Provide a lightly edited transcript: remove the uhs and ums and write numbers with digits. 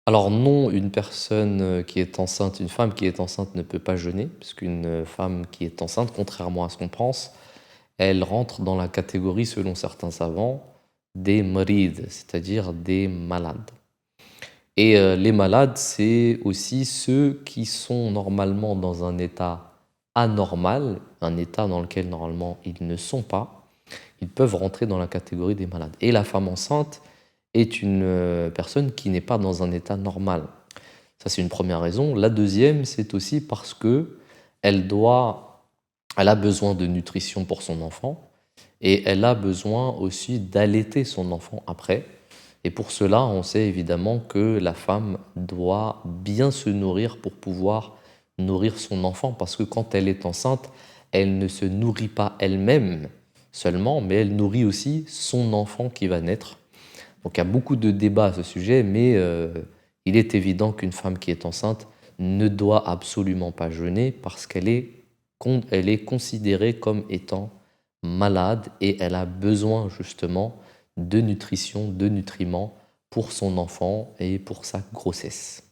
Alors non, une personne, qui est enceinte, une femme qui est enceinte ne peut pas jeûner, puisqu'une femme qui est enceinte, contrairement à ce qu'on pense, elle rentre dans la catégorie, selon certains savants, des marides, c'est-à-dire des malades. Et les malades, c'est aussi ceux qui sont normalement dans un état anormal, un état dans lequel normalement ils ne sont pas. Ils peuvent rentrer dans la catégorie des malades. Et la femme enceinte est une personne qui n'est pas dans un état normal. Ça, c'est une première raison. La deuxième, c'est aussi parce que elle doit, elle a besoin de nutrition pour son enfant et elle a besoin aussi d'allaiter son enfant après. Et pour cela, on sait évidemment que la femme doit bien se nourrir pour pouvoir nourrir son enfant, parce que quand elle est enceinte, elle ne se nourrit pas elle-même seulement, mais elle nourrit aussi son enfant qui va naître. Donc il y a beaucoup de débats à ce sujet, mais il est évident qu'une femme qui est enceinte ne doit absolument pas jeûner parce elle est considérée comme étant malade et elle a besoin justement de nutrition, de nutriments pour son enfant et pour sa grossesse.